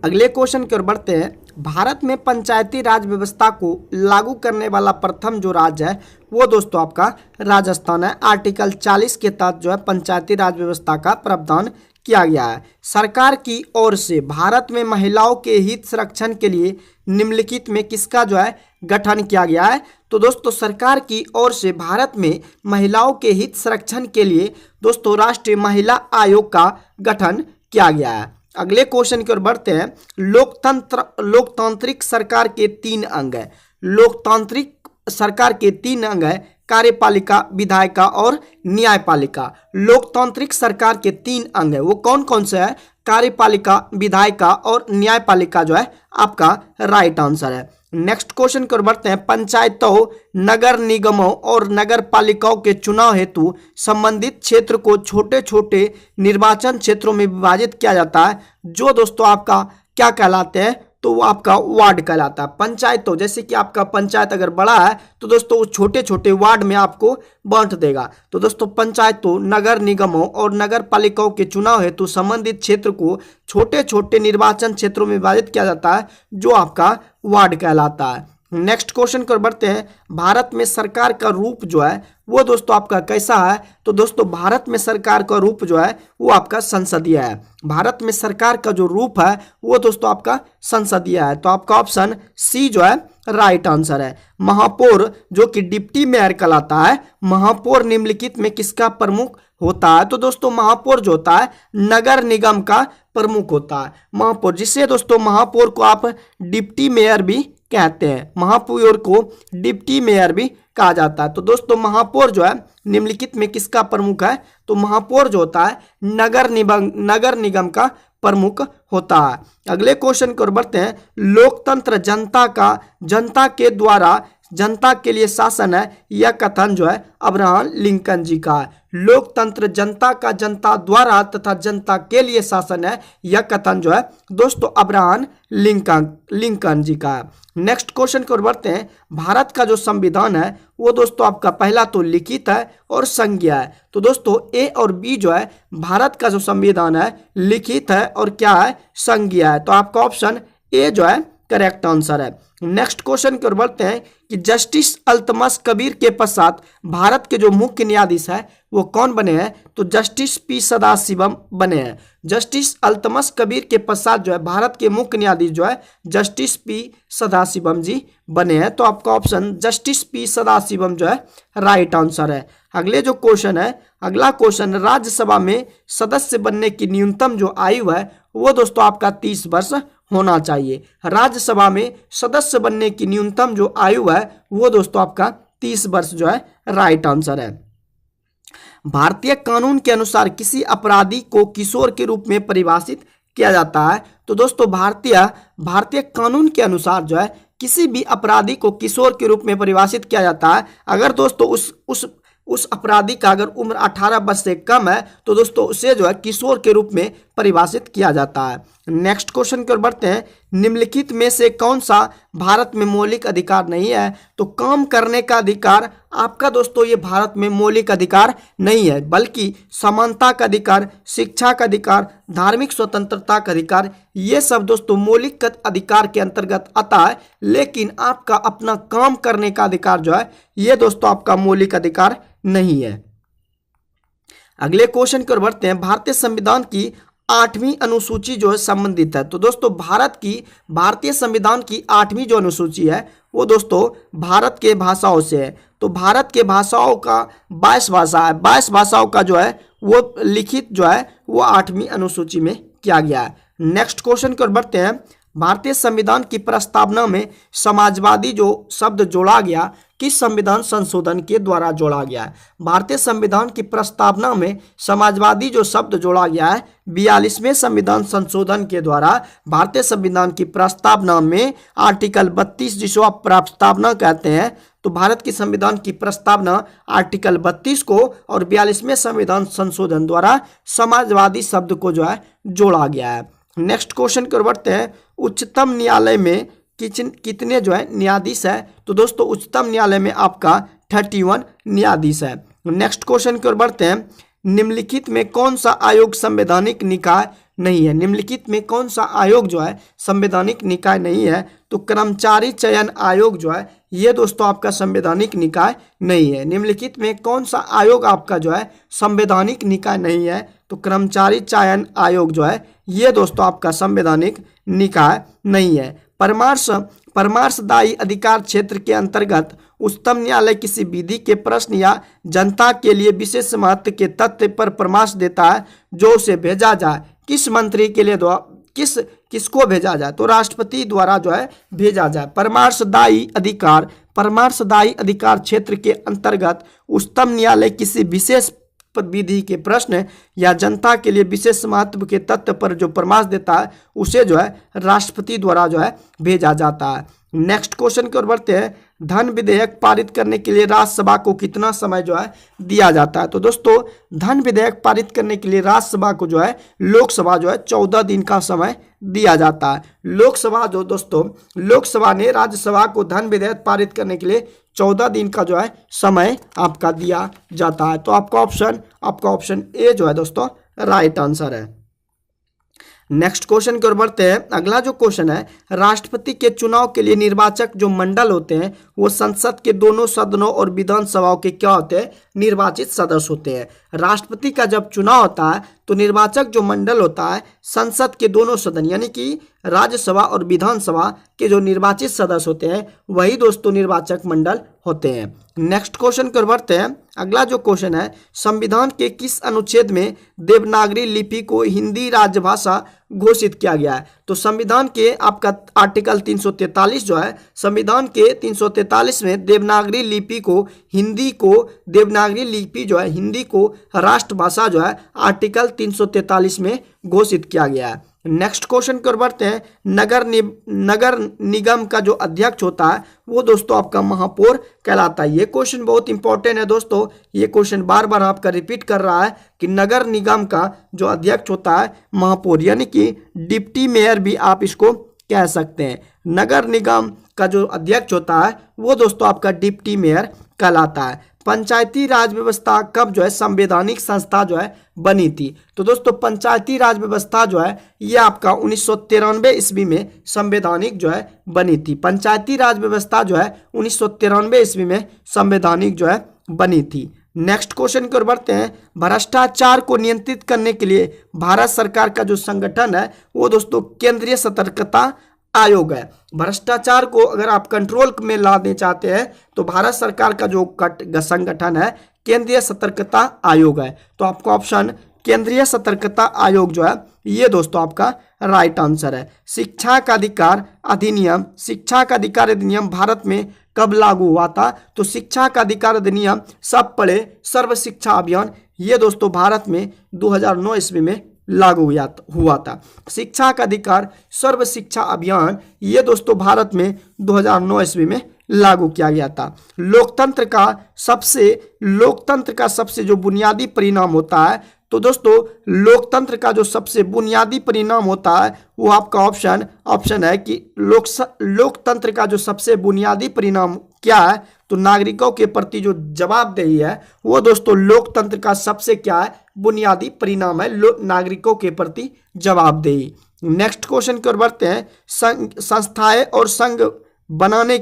अगले क्वेश्चन की ओर बढ़ते हैं। भारत में पंचायती राज व्यवस्था को लागू करने वाला प्रथम जो राज्य है वो दोस्तों आपका राजस्थान है। आर्टिकल 40 के तहत जो है पंचायती राज व्यवस्था का प्रावधान किया गया है। सरकार की ओर से भारत में महिलाओं के हित संरक्षण के लिए निम्नलिखित में किसका जो है गठन किया गया है? तो दोस्तों सरकार की ओर से भारत में महिलाओं के हित संरक्षण के लिए दोस्तों राष्ट्रीय महिला आयोग का गठन किया गया है। अगले क्वेश्चन की ओर बढ़ते हैं। लोकतांत्रिक सरकार के 3 अंग है। लोकतांत्रिक सरकार के 3 अंग है, कार्यपालिका, विधायिका और न्यायपालिका। लोकतांत्रिक सरकार के 3 अंग है, वो कौन कौन से है? कार्यपालिका, विधायिका और न्यायपालिका जो है आपका राइट आंसर है। नेक्स्ट क्वेश्चन की ओर बढ़ते हैं। पंचायतों, नगर निगमों और नगर पालिकाओं के चुनाव हेतु संबंधित क्षेत्र को छोटे छोटे निर्वाचन क्षेत्रों में विभाजित किया जाता है, जो दोस्तों आपका क्या कहलाते हैं? तो वो आपका वार्ड कहलाता है। पंचायतों, जैसे कि आपका पंचायत अगर बड़ा है तो दोस्तों वो छोटे छोटे वार्ड में आपको बांट देगा। तो दोस्तों पंचायतों, नगर निगमों और नगर पालिकाओं के चुनाव हेतु संबंधित क्षेत्र को छोटे छोटे निर्वाचन क्षेत्रों में विभाजित किया जाता है, जो आपका वार्ड कहलाता है। नेक्स्ट क्वेश्चन पर बढ़ते हैं। भारत में सरकार का रूप जो है वो दोस्तों आपका कैसा है? तो दोस्तों भारत में सरकार का रूप जो है वो आपका संसदीय है। भारत में सरकार का जो रूप है वो दोस्तों आपका संसदीय है। तो आपका ऑप्शन सी जो है राइट आंसर है। महापौर जो कि डिप्टी मेयर कहलाता है, महापौर निम्नलिखित में किसका प्रमुख होता है? तो दोस्तों महापौर जो होता है नगर निगम का प्रमुख होता है। महापौर, जिससे दोस्तों महापौर को आप डिप्टी मेयर भी कहते हैं, महापौर को डिप्टी मेयर भी कहा जाता है। तो दोस्तों महापौर जो है निम्नलिखित में किसका प्रमुख है? तो महापौर जो होता है नगर निगम का प्रमुख होता है। अगले क्वेश्चन की ओर बढ़ते हैं। लोकतंत्र जनता के द्वारा जनता के लिए शासन है, यह कथन जो है अब्राहम लिंकन जी का है। लोकतंत्र जनता का जनता द्वारा तथा जनता के लिए शासन है, यह कथन जो है दोस्तों अब्राहम लिंकन जी का है। नेक्स्ट क्वेश्चन की ओर बढ़ते हैं। भारत का जो संविधान है वो दोस्तों आपका पहला तो लिखित है और संज्ञेय है। तो दोस्तों ए और बी जो है भारत का जो संविधान है लिखित है और क्या है? संज्ञेय है। तो आपका ऑप्शन ए जो है करेक्ट आंसर है। नेक्स्ट क्वेश्चन की ओर बढ़ते हैं कि जस्टिस अल्तमश कबीर के पश्चात भारत के जो मुख्य न्यायाधीश है वो कौन बने हैं? तो जस्टिस पी सदाशिवम बने हैं। जस्टिस अल्तमश कबीर के पश्चात जो है भारत के मुख्य न्यायाधीश जो है जस्टिस पी सदाशिवम जी बने हैं। तो आपका ऑप्शन जस्टिस पी सदाशिवम जो है राइट आंसर है। अगले जो क्वेश्चन है, अगला क्वेश्चन, राज्यसभा में सदस्य बनने की न्यूनतम जो आयु है वो दोस्तों आपका 30 वर्ष होना चाहिए। राज्यसभा में सदस्य बनने की न्यूनतम जो आयु है वो दोस्तों आपका 30 वर्ष जो है राइट आंसर है। भारतीय कानून के अनुसार किसी अपराधी को किशोर के रूप में परिभाषित किया जाता है। तो दोस्तों भारतीय कानून के अनुसार जो है किसी भी अपराधी को किशोर के रूप में परिभाषित किया जाता है अगर दोस्तों उस अपराधी का अगर उम्र 18 वर्ष से कम है तो दोस्तों उसे जो है किशोर के रूप में परिभाषित किया जाता है। नेक्स्ट क्वेश्चन की ओर बढ़ते हैं। निम्नलिखित में से कौन सा भारत में मौलिक अधिकार नहीं है? तो काम करने का अधिकार आपका दोस्तों ये भारत में मौलिक अधिकार नहीं है, बल्कि समानता का अधिकार, शिक्षा का अधिकार, धार्मिक स्वतंत्रता का अधिकार, ये सब दोस्तों मौलिक अधिकार के अंतर्गत आता है। लेकिन आपका अपना काम करने का अधिकार जो है ये दोस्तों आपका मौलिक अधिकार नहीं है। अगले क्वेश्चन की ओर बढ़ते हैं। भारतीय संविधान की 8वीं अनुसूची जो है संबंधित है। तो दोस्तों भारतीय संविधान की 8वीं जो अनुसूची है वो दोस्तों भारत के भाषाओं से है। तो भारत के भाषाओं का 22 भाषा है, 22 भाषाओं का जो है वो लिखित जो है वो 8वीं अनुसूची में किया गया है। नेक्स्ट क्वेश्चन की ओर बढ़ते हैं। भारतीय संविधान की प्रस्तावना में समाजवादी जो शब्द जोड़ा गया किस संविधान संशोधन के द्वारा जोड़ा गया है? भारतीय संविधान की प्रस्तावना में समाजवादी जो शब्द जोड़ा गया है 42वें संविधान संशोधन के द्वारा। भारतीय संविधान की प्रस्तावना में आर्टिकल 32 जिसको आप प्रस्तावना कहते हैं, तो भारत की संविधान की प्रस्तावना आर्टिकल 32 को और 42वें संविधान संशोधन द्वारा समाजवादी शब्द को जो है जोड़ा गया है। नेक्स्ट क्वेश्चन की ओर बढ़ते हैं। उच्चतम न्यायालय में कितने जो है न्यायाधीश है? तो दोस्तों उच्चतम न्यायालय में आपका 31 न्यायाधीश है। नेक्स्ट क्वेश्चन की ओर बढ़ते हैं। निम्नलिखित में कौन सा आयोग संवैधानिक निकाय नहीं है? निम्नलिखित में कौन सा आयोग जो है संवैधानिक निकाय नहीं है? तो कर्मचारी चयन आयोग जो है ये दोस्तों आपका संवैधानिक निकाय नहीं है। निम्नलिखित में कौन सा आयोग आपका जो है संवैधानिक निकाय नहीं है? तो कर्मचारी चयन आयोग जो है ये दोस्तों आपका संवैधानिक निकाय नहीं है। परामर्शदायी अधिकार क्षेत्र के अंतर्गत उच्चतम न्यायालय किसी विधि के प्रश्न या जनता के लिए विशेष महत्व के तथ्य पर परामर्श देता है जो उसे भेजा जाए किस मंत्री के लिए किसको भेजा जाए? तो राष्ट्रपति द्वारा जो है भेजा जाए। परामर्शदायी अधिकार क्षेत्र के अंतर्गत उच्चतम न्यायालय किसी विशेष विधि के प्रश्न या जनता के लिए विशेष महत्व के तथ्य पर जो परामर्श देता है उसे जो है राष्ट्रपति द्वारा जो है भेजा जाता है। नेक्स्ट क्वेश्चन की ओर बढ़ते हैं। धन विधेयक पारित करने के लिए राज्यसभा को कितना समय जो है दिया जाता है? तो दोस्तों धन विधेयक पारित करने के लिए राज्यसभा को जो है लोकसभा जो है 14 दिन का समय दिया जाता है। लोकसभा ने राज्यसभा को धन विधेयक पारित करने के लिए 14 दिन का जो है समय आपका दिया जाता है। तो आपका ऑप्शन ए जो है दोस्तों राइट आंसर है। नेक्स्ट क्वेश्चन की ओर बढ़ते हैं। अगला जो क्वेश्चन है, राष्ट्रपति के चुनाव के लिए निर्वाचक जो मंडल होते हैं वो संसद के दोनों सदनों और विधानसभाओं के क्या होते हैं, निर्वाचित सदस्य होते हैं। राष्ट्रपति का जब चुनाव होता है तो निर्वाचक जो मंडल होता है संसद के दोनों सदन यानी कि राज्यसभा और विधानसभा के जो निर्वाचित सदस्य होते हैं वही दोस्तों निर्वाचक मंडल होते हैं। नेक्स्ट क्वेश्चन की ओर बढ़ते हैं। अगला जो क्वेश्चन है, संविधान के किस अनुच्छेद में देवनागरी लिपि को हिंदी राजभाषा घोषित किया गया है? तो संविधान के आपका आर्टिकल 343 जो है, संविधान के 343 में देवनागरी लिपि को हिंदी जो है हिंदी को राष्ट्रभाषा जो है आर्टिकल 343 में घोषित किया गया है। नेक्स्ट क्वेश्चन की ओर बढ़ते हैं। नगर निगम का जो अध्यक्ष होता है वो दोस्तों आपका महापौर कहलाता है। ये क्वेश्चन बहुत इंपॉर्टेंट है दोस्तों, ये क्वेश्चन बार बार आपका रिपीट कर रहा है कि नगर निगम का जो अध्यक्ष होता है महापौर यानी कि डिप्टी मेयर भी आप इसको कह सकते हैं। नगर निगम का जो अध्यक्ष होता है वो दोस्तों आपका डिप्टी मेयर कहलाता है। पंचायती राज व्यवस्था कब जो है संवैधानिक संस्था जो है बनी थी? तो दोस्तों पंचायती राज व्यवस्था जो है ये आपका 1993 ईस्वी में संवैधानिक जो है बनी थी। पंचायती राज व्यवस्था जो है 1993 ईस्वी में संवैधानिक जो है बनी थी। नेक्स्ट क्वेश्चन की ओर बढ़ते हैं। भ्रष्टाचार को नियंत्रित करने के लिए भारत सरकार का जो संगठन है वो दोस्तों केंद्रीय सतर्कता आयोग है। भ्रष्टाचार को अगर आप कंट्रोल में लाने चाहते हैं तो भारत सरकार का जो संगठन है केंद्रीय सतर्कता आयोग है। तो आपका ऑप्शन केंद्रीय सतर्कता आयोग जो है ये दोस्तों आपका राइट आंसर है। शिक्षा का अधिकार अधिनियम भारत में कब लागू हुआ था? तो शिक्षा का अधिकार अधिनियम सब पढ़े सर्व शिक्षा अभियान ये दोस्तों भारत में 2009 ईस्वी में लागू हुआ था। शिक्षा का अधिकार सर्व शिक्षा अभियान ये दोस्तों भारत में 2009 ईस्वी में लागू किया गया था। लोकतंत्र का सबसे जो बुनियादी परिणाम होता है तो दोस्तों लोकतंत्र का जो सबसे बुनियादी परिणाम होता है वो आपका ऑप्शन है कि लोकतंत्र का जो सबसे बुनियादी परिणाम क्या है? तो नागरिकों के प्रति जो जवाबदेही है वो दोस्तों लोकतंत्र का सबसे क्या है, बुनियादी परिणाम है नागरिकों के प्रति जवाबदेही। नेक्स्ट क्वेश्चन की ओर बढ़ते हैं। संस्थाएं और संघ बनाने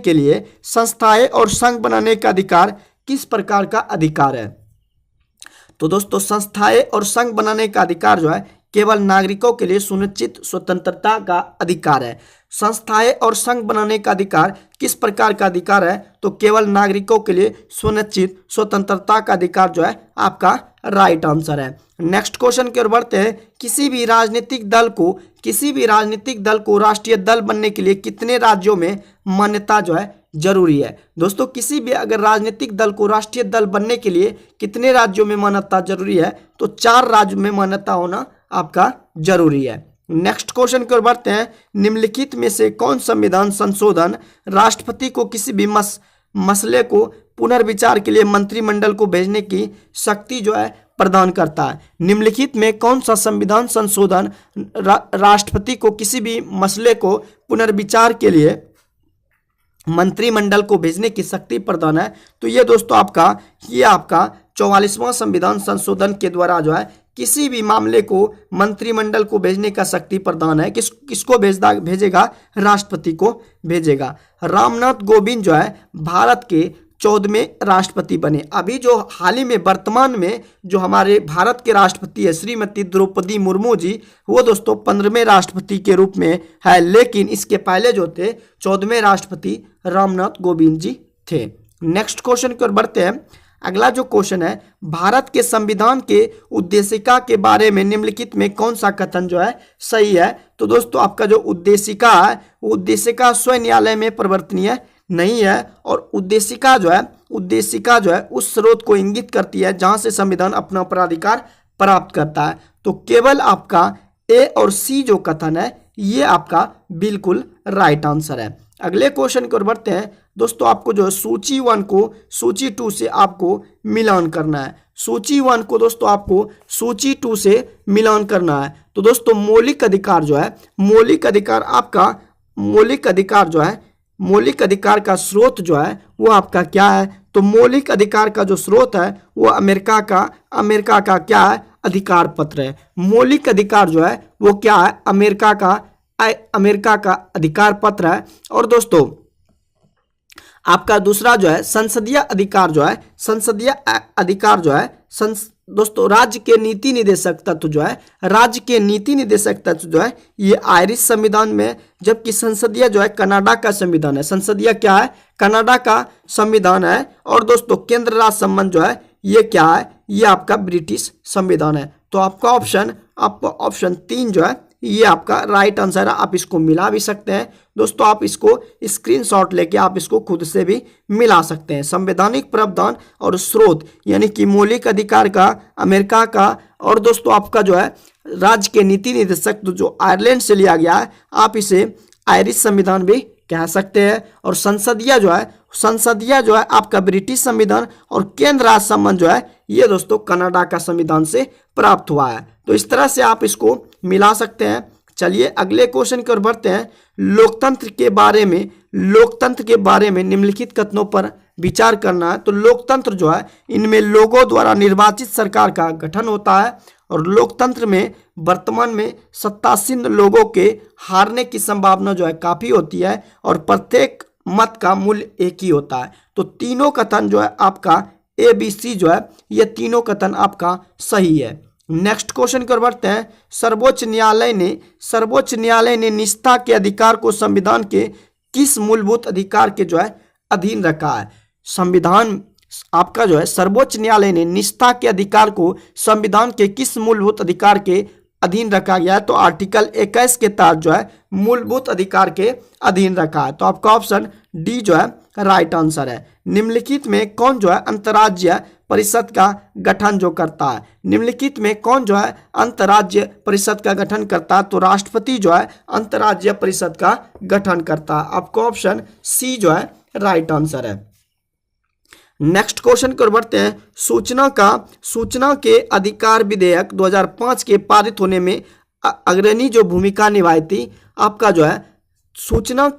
का अधिकार किस प्रकार का अधिकार है? तो दोस्तों संस्थाएं और संघ बनाने का अधिकार जो है केवल नागरिकों के लिए सुनिश्चित स्वतंत्रता का अधिकार है। संस्थाएं और संघ बनाने का अधिकार किस प्रकार का अधिकार है? तो केवल नागरिकों के लिए सुनिश्चित स्वतंत्रता का अधिकार जो है आपका राइट आंसर है। नेक्स्ट क्वेश्चन की ओर बढ़ते हैं। किसी भी राजनीतिक दल को राष्ट्रीय दल बनने के लिए कितने राज्यों में मान्यता जो है जरूरी है? दोस्तों किसी भी अगर राजनीतिक दल को राष्ट्रीय दल बनने के लिए कितने राज्यों में मान्यता जरूरी है? तो 4 राज्यों में मान्यता होना आपका जरूरी है। नेक्स्ट क्वेश्चन की ओर बढ़ते हैं। निम्नलिखित में से कौन संविधान संशोधन राष्ट्रपति को किसी भी मसले को पुनर्विचार के लिए मंत्रिमंडल को भेजने की शक्ति जो है प्रदान करता है? निम्नलिखित में कौन सा संविधान संशोधन राष्ट्रपति को किसी भी मसले को पुनर्विचार के लिए मंत्रिमंडल को भेजने की शक्ति प्रदान है? तो ये दोस्तों आपका 44वां संविधान संशोधन के द्वारा जो है किसी भी मामले को मंत्रिमंडल को भेजने का शक्ति प्रदान है। किसको भेजेगा? राष्ट्रपति को भेजेगा। रामनाथ कोविंद जो है भारत के 14वें राष्ट्रपति बने। अभी जो हाल ही में वर्तमान में जो हमारे भारत के राष्ट्रपति है श्रीमती द्रौपदी मुर्मू जी वो दोस्तों 15वें राष्ट्रपति के रूप में है, लेकिन इसके पहले जो थे 14वें राष्ट्रपति रामनाथ कोविंद जी थे। नेक्स्ट क्वेश्चन की ओर बढ़ते हैं। अगला जो क्वेश्चन है, भारत के संविधान के उद्देशिका के बारे में निम्नलिखित में कौन सा कथन जो है सही है? तो दोस्तों आपका जो उद्देशिका है वो उद्देशिका स्वयं न्यायालय में परिवर्तनीय नहीं है और उद्देशिका जो है उस स्रोत को इंगित करती है जहां से संविधान अपना अपराधिकार प्राप्त करता है। तो केवल आपका ए और सी जो कथन है ये आपका बिल्कुल राइट आंसर है। अगले क्वेश्चन की ओर बढ़ते हैं। दोस्तों आपको जो है सूची 1 को सूची 2 से आपको मिलान करना है। सूची 1 को दोस्तों आपको सूची 2 से मिलान करना है। तो दोस्तों मौलिक अधिकार का स्रोत जो है वो आपका क्या है? तो मौलिक अधिकार का जो स्रोत है वो अमेरिका का क्या है? अधिकार पत्र है। मौलिक अधिकार जो है वो क्या है, अमेरिका का अधिकार पत्र है। और दोस्तों आपका दूसरा जो है संसदीय अधिकार जो है, दोस्तों राज्य के नीति निर्देशक तत्व जो है, ये आयरिश संविधान में, जबकि संसदीय जो है कनाडा का संविधान है। संसदीय क्या है, कनाडा का संविधान है। और दोस्तों केंद्र राज्य संबंध जो है ये क्या है, ये आपका ब्रिटिश संविधान है। तो आपका ऑप्शन 3 जो है ये आपका राइट आंसर है। आप इसको मिला भी सकते हैं दोस्तों, आप इसको स्क्रीनशॉट लेके आप इसको खुद से भी मिला सकते हैं। संवैधानिक प्रावधान और स्रोत यानी कि मौलिक अधिकार का अमेरिका का, और दोस्तों आपका जो है राज्य के नीति निर्देशक जो आयरलैंड से लिया गया है, आप इसे आयरिश संविधान भी कह सकते हैं। और संसदीय जो है आपका ब्रिटिश संविधान, और केंद्र राज्य संबंध जो है ये दोस्तों कनाडा का संविधान से प्राप्त हुआ है। तो इस तरह से आप इसको मिला सकते हैं। चलिए अगले क्वेश्चन की ओर बढ़ते हैं। लोकतंत्र के बारे में निम्नलिखित कथनों पर विचार करना है। तो लोकतंत्र जो है इनमें लोगों द्वारा निर्वाचित सरकार का गठन होता है, और लोकतंत्र में वर्तमान में सत्तासीन लोगों के हारने की संभावना जो है काफी होती है, और प्रत्येक मत का मूल्य एक ही होता है। तो तीनों कथन जो है आपका ABC जो है ये तीनों कथन आपका सही है। नेक्स्ट क्वेश्चन की ओर बढ़ते हैं। सर्वोच्च न्यायालय ने निष्ठा के अधिकार को संविधान के किस मूलभूत अधिकार के जो है अधीन रखा है। संविधान आपका जो है सर्वोच्च न्यायालय ने निष्ठा के अधिकार को संविधान के किस मूलभूत अधिकार के अधीन रखा गया है। तो आर्टिकल 21 के तहत जो है मूलभूत अधिकार के अधीन रखा है। तो आपका ऑप्शन डी जो है राइट आंसर है। निम्नलिखित में कौन जो है अंतर्राज्यीय परिषद का गठन जो करता है। निम्नलिखित में कौन जो है अंतर्राज्यीय परिषद का गठन करता है। तो राष्ट्रपति जो है अंतर्राज्यीय परिषद का गठन करता है। आपको ऑप्शन सी जो है राइट आंसर है। नेक्स्ट क्वेश्चन की ओर बढ़ते हैं। सूचना के अधिकार विधेयक 2005 के पारित होने में अग्रणी जो भूमिका निभाई थी। आपका जो है सूचना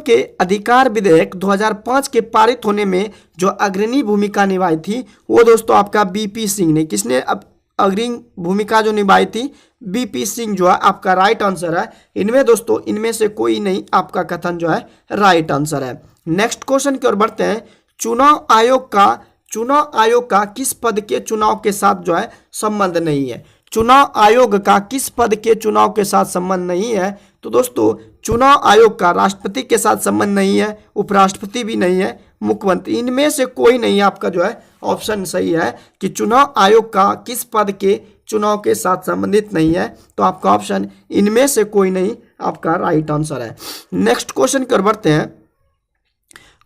के अधिकार विधेयक 2005 के पारित होने में जो अग्रणी भूमिका निभाई थी वो दोस्तों आपका BP सिंह ने। किसने अग्रणी भूमिका जो निभाई थी, BP सिंह जो है आपका राइट आंसर है। इनमें दोस्तों इनमें से कोई नहीं आपका कथन जो है राइट आंसर है। नेक्स्ट क्वेश्चन की ओर बढ़ते हैं। चुनाव आयोग का किस पद के चुनाव के साथ जो है संबंध नहीं है। चुनाव आयोग का किस पद के चुनाव के साथ संबंध नहीं है। तो दोस्तों चुनाव आयोग का राष्ट्रपति के साथ संबंध नहीं है, उपराष्ट्रपति भी नहीं है, मुख्यमंत्री, इनमें से कोई नहीं आपका जो है ऑप्शन सही है कि चुनाव आयोग का किस पद के चुनाव के साथ संबंधित नहीं है। तो आपका ऑप्शन इनमें से कोई नहीं आपका राइट आंसर है। नेक्स्ट क्वेश्चन की ओर बढ़ते हैं।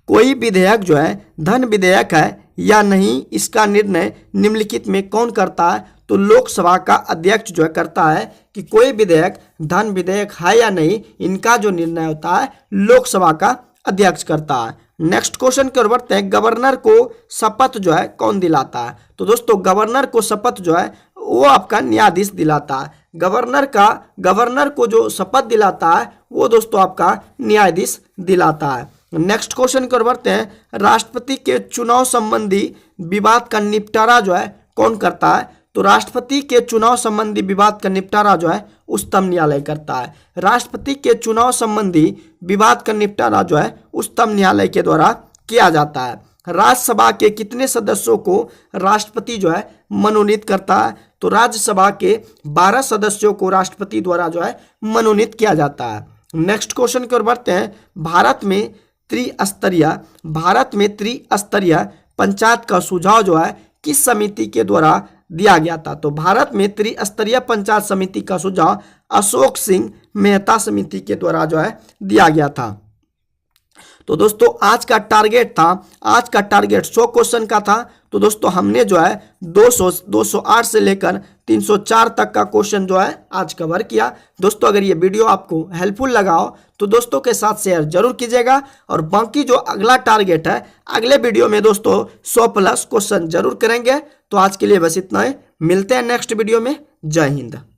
कोई विधेयक जो है धन विधेयक है या नहीं, इसका निर्णय निम्नलिखित में कौन करता है। तो लोकसभा का अध्यक्ष जो है करता है कि कोई विधेयक धन विधेयक है या नहीं, इनका जो निर्णय होता है लोकसभा का अध्यक्ष करता है। नेक्स्ट क्वेश्चन की ओर बढ़ते हैं। गवर्नर को शपथ जो है कौन दिलाता है। तो दोस्तों गवर्नर को शपथ जो है वो आपका न्यायाधीश दिलाता है। गवर्नर को जो शपथ दिलाता है वो दोस्तों आपका न्यायाधीश दिलाता है। नेक्स्ट क्वेश्चन की ओर बढ़ते हैं। राष्ट्रपति के चुनाव संबंधी विवाद का निपटारा जो है कौन करता है। तो राष्ट्रपति के चुनाव संबंधी विवाद का निपटारा जो है उच्चतम न्यायालय करता है। राष्ट्रपति के चुनाव संबंधी विवाद का निपटारा जो है उच्चतम न्यायालय के द्वारा किया जाता है। राज्यसभा के कितने सदस्यों को राष्ट्रपति जो है मनोनीत करता है। तो राज्यसभा के 12 सदस्यों को राष्ट्रपति द्वारा जो है मनोनीत किया जाता है। नेक्स्ट क्वेश्चन की ओर बढ़ते हैं। भारत में त्रिस्तरीय पंचायत का सुझाव जो है किस समिति के द्वारा दिया गया था। तो भारत में त्रिस्तरीय पंचायत समिति का सुझाव अशोक सिंह मेहता समिति के द्वारा जो है दिया गया था। तो दोस्तों आज का टारगेट 100 क्वेश्चन का था। तो दोस्तों हमने जो है 208 से लेकर 304 तक का क्वेश्चन जो है आज कवर किया। दोस्तों अगर ये वीडियो आपको हेल्पफुल लगा हो तो दोस्तों के साथ शेयर जरूर कीजिएगा, और बाकी जो अगला टारगेट है अगले वीडियो में दोस्तों 100+ क्वेश्चन जरूर करेंगे। तो आज के लिए बस इतना ही, मिलते हैं नेक्स्ट वीडियो में। जय हिंद।